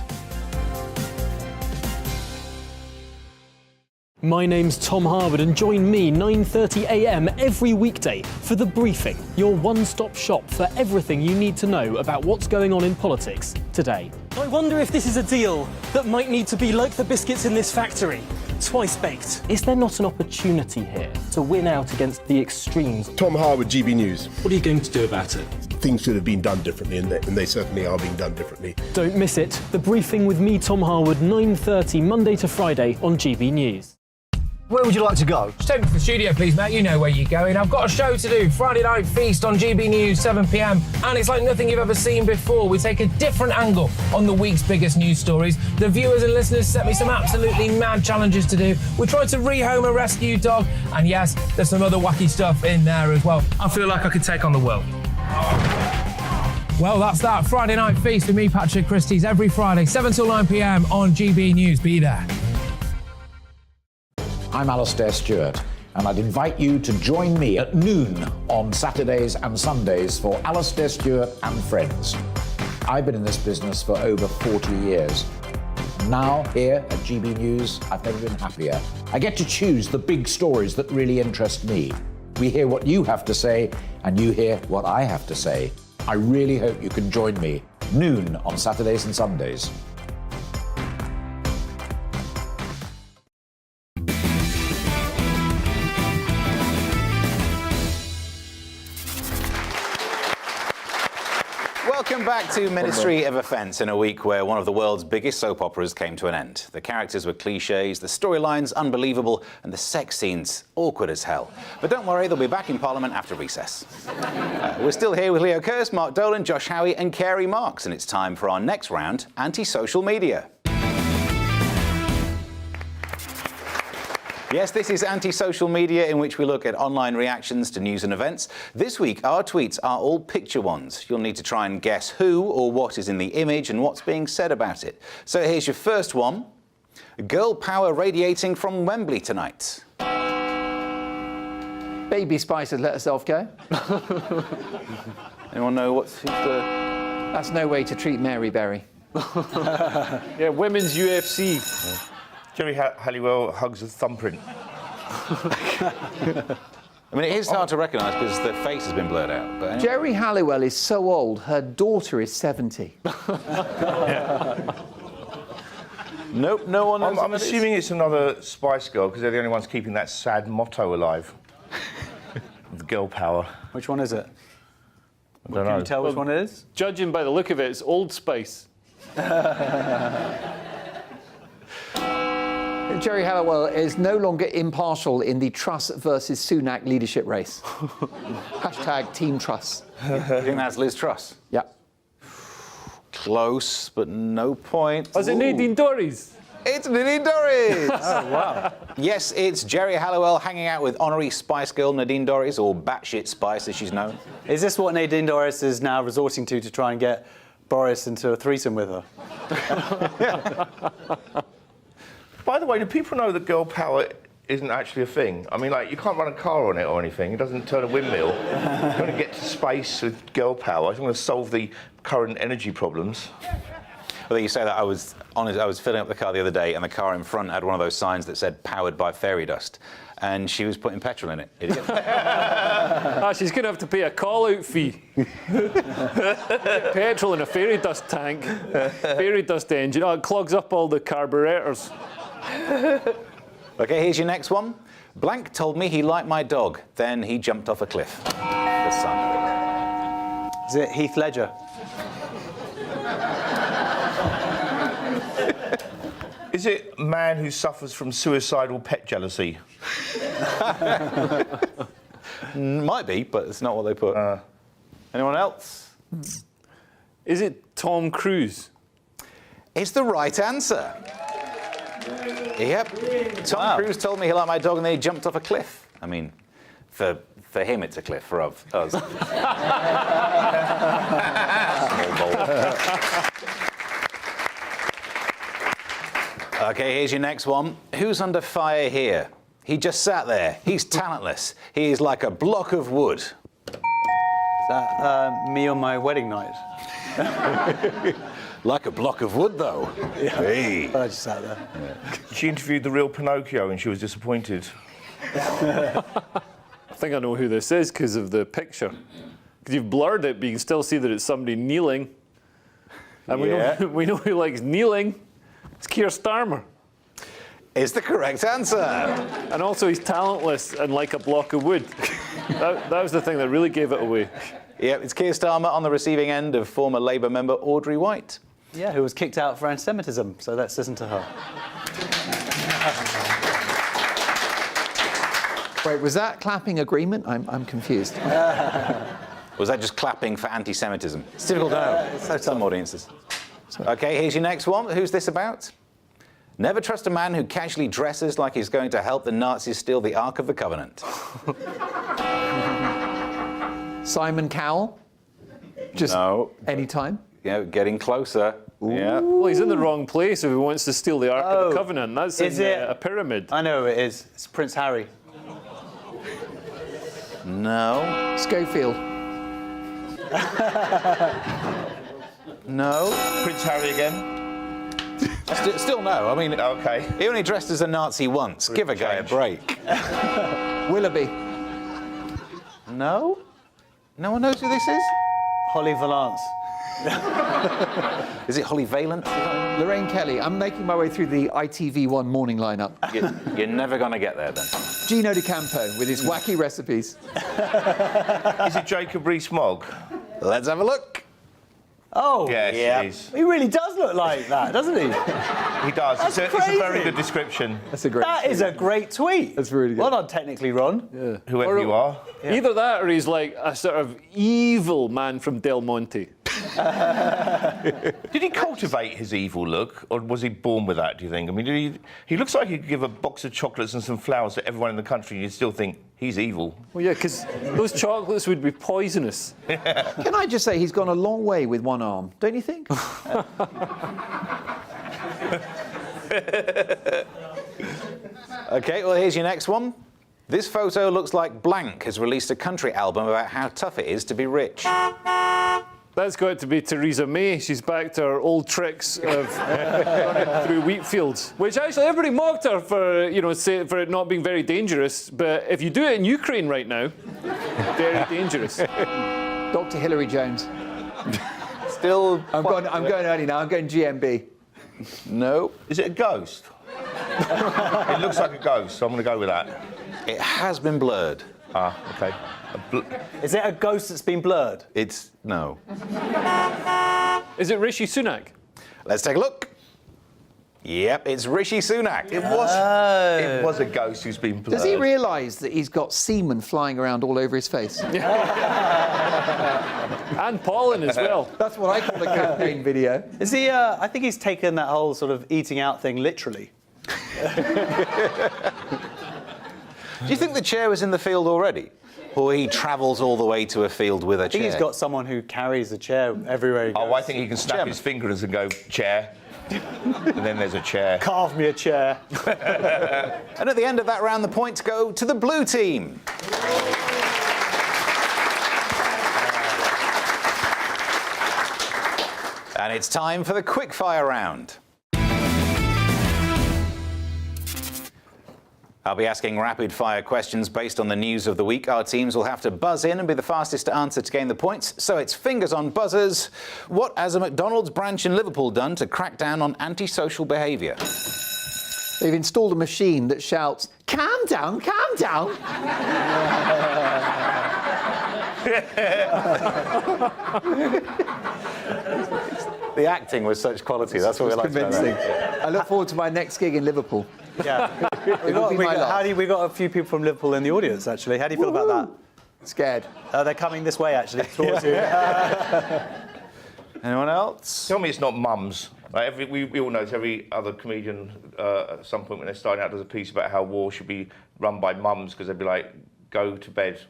My name's Tom Harwood and join me 9:30 a.m. every weekday for The Briefing, your one-stop shop for everything you need to know about what's going on in politics today. I wonder if this is a deal that might need to be like the biscuits in this factory, twice baked. Is there not an opportunity here to win out against the extremes? Tom Harwood, GB News. What are you going to do about it? Things should have been done differently, and they certainly are being done differently. Don't miss it. The Briefing with me, Tom Harwood, 9:30 Monday to Friday on GB News. Where would you like to go? Just take me to the studio, please, mate. You know where you're going. I've got a show to do. Friday Night Feast on GB News, 7 p.m. And it's like nothing you've ever seen before. We take a different angle on the week's biggest news stories. The viewers and listeners set me some absolutely mad challenges to do. We tried to rehome a rescue dog. And yes, there's some other wacky stuff in there as well. I feel like I could take on the world. Well, that's that. Friday Night Feast with me, Patrick Christie's, every Friday, 7 till 9 p.m. on GB News. Be there. I'm Alastair Stewart, and I'd invite you to join me at noon on Saturdays and Sundays for Alastair Stewart and Friends. I've been in this business for over 40 years. Now, here at GB News, I've never been happier. I get to choose the big stories that really interest me. We hear what you have to say, and you hear what I have to say. I really hope you can join me, noon on Saturdays and Sundays. Welcome back to Ministry of Offence in a week where one of the world's biggest soap operas came to an end. The characters were cliches, the storylines unbelievable, and the sex scenes awkward as hell. But don't worry, they'll be back in Parliament after recess. We're still here with Leo Kearse, Mark Dolan, Josh Howie and Carey Marks, and it's time for our next round, Anti-Social Media. Yes, this is Anti-Social Media, in which we look at online reactions to news and events. This week, our tweets are all picture ones. You'll need to try and guess who or what is in the image and what's being said about it. So here's your first one. Girl power radiating from Wembley tonight. Baby Spice has let herself go. Anyone know who's the... That's no way to treat Mary Berry. Yeah, women's UFC. Yeah. Jerry Halliwell hugs a thumbprint. I mean, it is hard to recognise because the face has been blurred out. But anyway. Jerry Halliwell is so old, her daughter is 70. Nope, no one knows. I'm assuming it's another Spice Girl because they're the only ones keeping that sad motto alive. The girl power. Which one is it? I don't know. Can you tell which one it is? Judging by the look of it, it's Old Spice. Jerry Halliwell is no longer impartial in the Truss versus Sunak leadership race. Hashtag Team Truss. You think that's Liz Truss? Yeah. Close, but no point. Was it Nadine Dorries? It's Nadine Dorries! Oh, wow. Yes, it's Jerry Halliwell hanging out with honorary Spice Girl Nadine Dorries, or batshit Spice as she's known. Is this what Nadine Dorries is now resorting to try and get Boris into a threesome with her? By the way, do people know that girl power isn't actually a thing? I mean, like, you can't run a car on it or anything. It doesn't turn a windmill. You're going to get to space with girl power. It's going to solve the current energy problems. Well, you say that. I was filling up the car the other day, and the car in front had one of those signs that said "powered by fairy dust," and she was putting petrol in it. Idiot. She's going to have to pay a call-out fee. Petrol in a fairy dust tank, fairy dust engine. Oh, it clogs up all the carburetors. OK, here's your next one. Blank told me he liked my dog, then he jumped off a cliff. The Sun. Is it Heath Ledger? Is it a man who suffers from suicidal pet jealousy? Might be, but it's not what they put. Anyone else? Is it Tom Cruise? It's the right answer. Yep. Tom Cruise told me he liked my dog and then he jumped off a cliff. I mean, for him it's a cliff, for us. OK, here's your next one. Who's under fire here? He just sat there. He's talentless. He is like a block of wood. Is that me on my wedding night? Like a block of wood, though. Yeah. Hey. I just sat there. Yeah. She interviewed the real Pinocchio and she was disappointed. I think I know who this is because of the picture. Because you've blurred it, but you can still see that it's somebody kneeling. And we know who likes kneeling. It's Keir Starmer. Is the correct answer. And also he's talentless and like a block of wood. that was the thing that really gave it away. Yeah, it's Keir Starmer on the receiving end of former Labour member Audrey White. Yeah, who was kicked out for anti-Semitism, so let's listen to her. Wait, was that clapping agreement? I'm confused. Was that just clapping for anti-Semitism? It's difficult to know. Some audiences. OK, here's your next one. Who's this about? Never trust a man who casually dresses like he's going to help the Nazis steal the Ark of the Covenant. Simon Cowell? Just anytime? Yeah, getting closer. Yeah. Well, he's in the wrong place if he wants to steal the Ark of the Covenant. That's in a pyramid. I know who it is. It's Prince Harry. No. Schofield. No. Prince Harry again? Still no. I mean, OK. He only dressed as a Nazi once. Give a guy a break. Willoughby. No? No one knows who this is? Holly Valance. Is it Holly Valance? Lorraine Kelly. I'm making my way through the ITV1 morning lineup. You're never going to get there, then. Gino De Campo with his wacky recipes. Is it Jacob Rees-Mogg? Let's have a look. Oh, yes, yeah. it is. He really does look like that, doesn't he? He does. That's It's a very good description. That's a great That tweet. is a great tweet. That's really good. Well done, technically, Ron. Yeah. Whoever you are. Yeah. Either that or he's like a sort of evil man from Del Monte. Did he cultivate his evil look, or was he born with that, do you think? I mean, he looks like he could give a box of chocolates and some flowers to everyone in the country and you'd still think he's evil. Well, yeah, because those chocolates would be poisonous. Can I just say he's gone a long way with one arm, don't you think? OK, well, here's your next one. This photo looks like Blank has released a country album about how tough it is to be rich. That's got to be Theresa May. She's back to her old tricks of running through wheat fields, which actually everybody mocked her for, for it not being very dangerous. But if you do it in Ukraine right now, very dangerous. Dr. Hilary Jones. Still. I'm going early now. I'm going GMB. No. Is it a ghost? It looks like a ghost, so I'm going to go with that. It has been blurred. Ah, OK. Is it a ghost that's been blurred? It's no. Is it Rishi Sunak? Let's take a look. Yep, it's Rishi Sunak. It was a ghost who's been blurred. Does he realise that he's got semen flying around all over his face? And pollen as well. That's what I call a campaign video. Is he? I think he's taken that whole sort of eating out thing literally. Do you think the chair was in the field already? Or he travels all the way to a field with a chair? I think he's got someone who carries the chair everywhere he goes. Oh, I think he can snap his fingers and go, chair. And then there's a chair. Carve me a chair. And at the end of that round, the points go to the blue team. And it's time for the quickfire round. I'll be asking rapid-fire questions based on the news of the week. Our teams will have to buzz in and be the fastest to answer to gain the points. So it's fingers on buzzers. What has a McDonald's branch in Liverpool done to crack down on antisocial behaviour? They've installed a machine that shouts, "Calm down, calm down." The acting was such quality. That's what we like to know. I look forward to my next gig in Liverpool. Yeah. It will be my last. We got a few people from Liverpool in the audience, actually. How do you feel about that? Scared. They're coming this way, actually, towards you. Anyone else? Tell me it's not mums. Like we all know every other comedian at some point when they're starting out does a piece about how war should be run by mums because they'd be like, go to bed.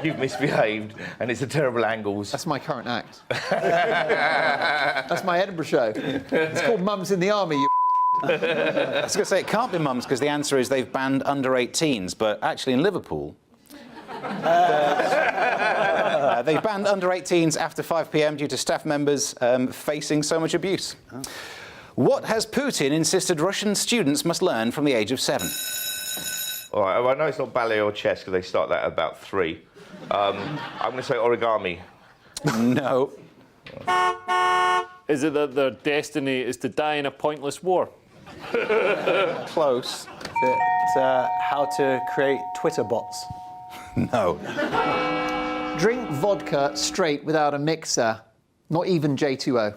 You've misbehaved, and it's a terrible angles. That's my current act. That's my Edinburgh show. It's called Mums in the Army, you I was going to say it can't be mums because the answer is they've banned under 18s, but actually in Liverpool, they've banned under 18s after 5 p.m. due to staff members facing so much abuse. What has Putin insisted Russian students must learn from the age of 7? All right, well, I know it's not ballet or chess because they start that at about 3. I'm going to say origami. No. Is it that their destiny is to die in a pointless war? Close. It's how to create Twitter bots. No. Drink vodka straight without a mixer, not even J2O.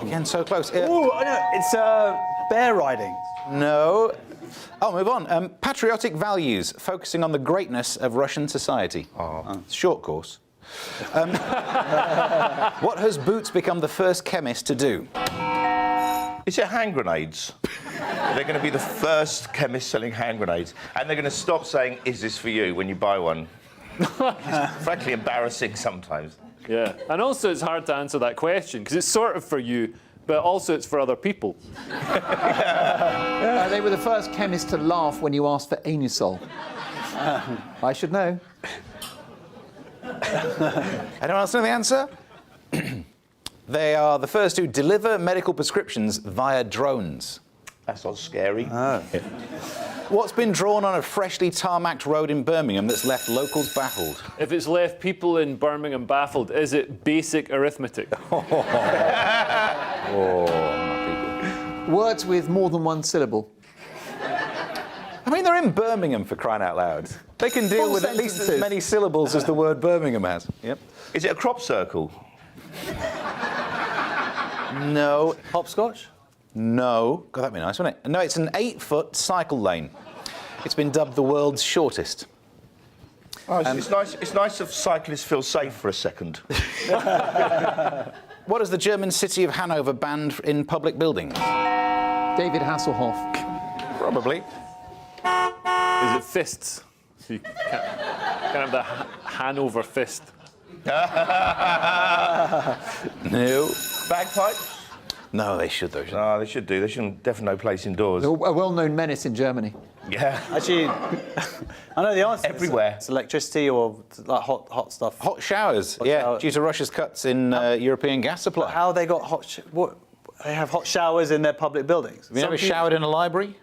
Again, so close. Oh, I know. It's bear riding. No. I'll move on. Patriotic values, focusing on the greatness of Russian society. Short course. What has Boots become the first chemist to do? Is it hand grenades? They're going to be the first chemist selling hand grenades, and they're going to stop saying, "Is this for you?" when you buy one. It's frankly embarrassing sometimes. Yeah, and also it's hard to answer that question because it's sort of for you, but also it's for other people. They were the first chemists to laugh when you asked for anusol. I should know. Anyone else know the answer? They are the first to deliver medical prescriptions via drones. That's not scary. What's been drawn on a freshly tarmacked road in Birmingham that's left locals baffled? If it's left people in Birmingham baffled, is it basic arithmetic? Words with more than one syllable. I mean, they're in Birmingham, for crying out loud. They can deal with at least as many syllables as the word Birmingham has. Yep. Is it a crop circle? No. Hopscotch? No. God, that'd be nice, wouldn't it? No, it's an 8-foot cycle lane. It's been dubbed the world's shortest. Oh, it's nice. It's nice if cyclists feel safe for a second. What has the German city of Hanover banned in public buildings? David Hasselhoff. Probably. Is it fists? So you can't have the Hanover fist. No. Bagpipes? No, they should, though. No, they should do. They shouldn't. Definitely no place indoors. A well-known menace in Germany. Yeah. Actually, I know the answer. Everywhere. It's electricity or like hot stuff. Hot showers, due to Russia's cuts in European gas supply. How they got hot? What? They have hot showers in their public buildings. Have you ever showered in a library?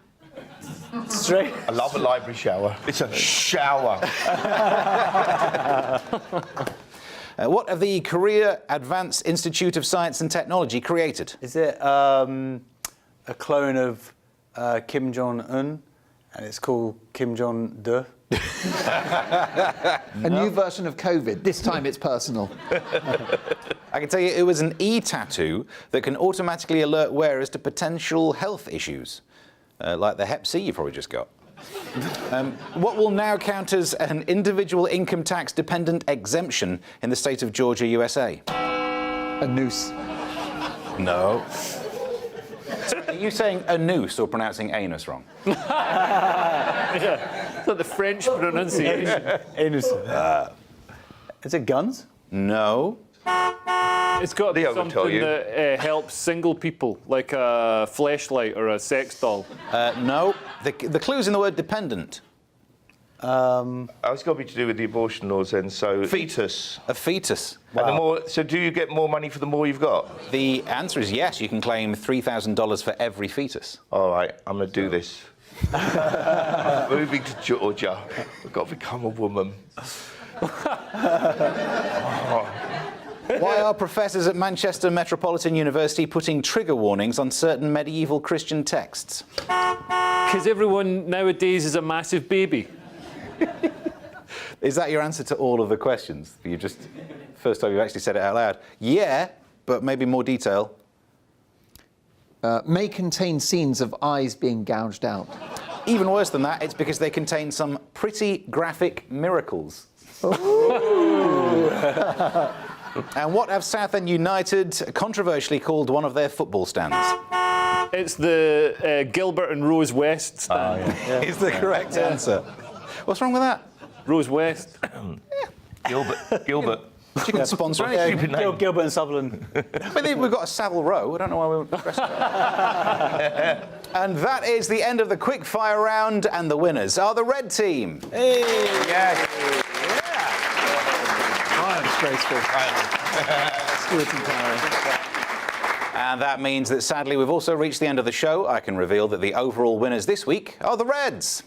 Straight. I love a library shower. It's a shower. What have the Korea Advanced Institute of Science and Technology created? Is it a clone of Kim Jong-un, and it's called Kim Jong-de? A new version of COVID. This time it's personal. I can tell you it was an e-tattoo that can automatically alert wearers to potential health issues, like the Hep C you probably just got. What will now count as an individual income tax dependent exemption in the state of Georgia, USA? A noose. No. So are you saying a noose or pronouncing anus wrong? Yeah, it's like the French pronunciation. Anus. Is it guns? No. It's got to be Leo will tell something you. that helps single people, like a fleshlight or a sex doll. No. The clue's in the word dependent. It's got to be to do with the abortion laws then. So fetus. A fetus. Wow. And the more. So do you get more money for the more you've got? The answer is yes. You can claim $3,000 for every fetus. All right, I'm going to do this. I'm moving to Georgia. I've got to become a woman. Why are professors at Manchester Metropolitan University putting trigger warnings on certain medieval Christian texts? Because everyone nowadays is a massive baby. Is that your answer to all of the questions? You just first time you actually said it out loud. Yeah, but maybe more detail. May contain scenes of eyes being gouged out. Even worse than that, it's because they contain some pretty graphic miracles. And what have Southend United controversially called one of their football stands? It's the Gilbert and Rose West stand. Is the correct answer. What's wrong with that? Rose West. Gilbert. You can sponsor anything. Gilbert and Sutherland. But we've got a Savile Row. I don't know why we're pressing that. And that is the end of the quickfire round, and the winners are the red team. Hey! Yes. Disgraceful. Stuart and Tara. And that means that sadly we've also reached the end of the show. I can reveal that the overall winners this week are the Reds.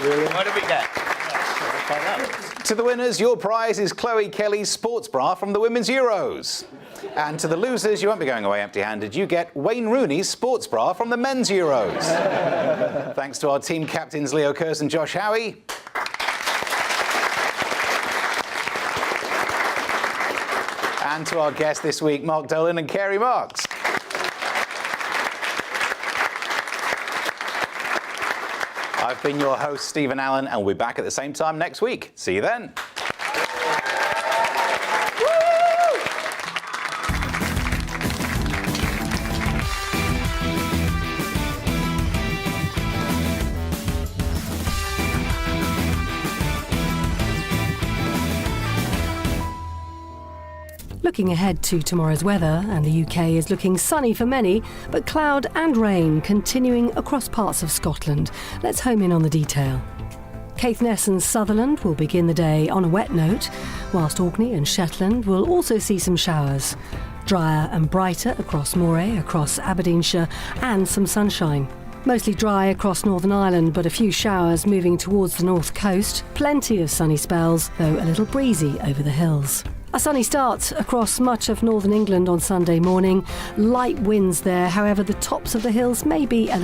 Really? What did we get? To the winners, your prize is Chloe Kelly's sports bra from the Women's Euros. And to the losers, you won't be going away empty-handed. You get Wayne Rooney's sports bra from the Men's Euros. Thanks to our team captains Leo Kearse and Josh Howie. And to our guests this week, Mark Dolan and Kerry Marks. I've been your host, Stephen Allen, and we'll be back at the same time next week. See you then. Looking ahead to tomorrow's weather, and the UK is looking sunny for many, but cloud and rain continuing across parts of Scotland. Let's home in on the detail. Caithness and Sutherland will begin the day on a wet note, whilst Orkney and Shetland will also see some showers. Drier and brighter across Moray, across Aberdeenshire, and some sunshine. Mostly dry across Northern Ireland, but a few showers moving towards the north coast. Plenty of sunny spells, though a little breezy over the hills. A sunny start across much of northern England on Sunday morning. Light winds there, however, the tops of the hills may be a little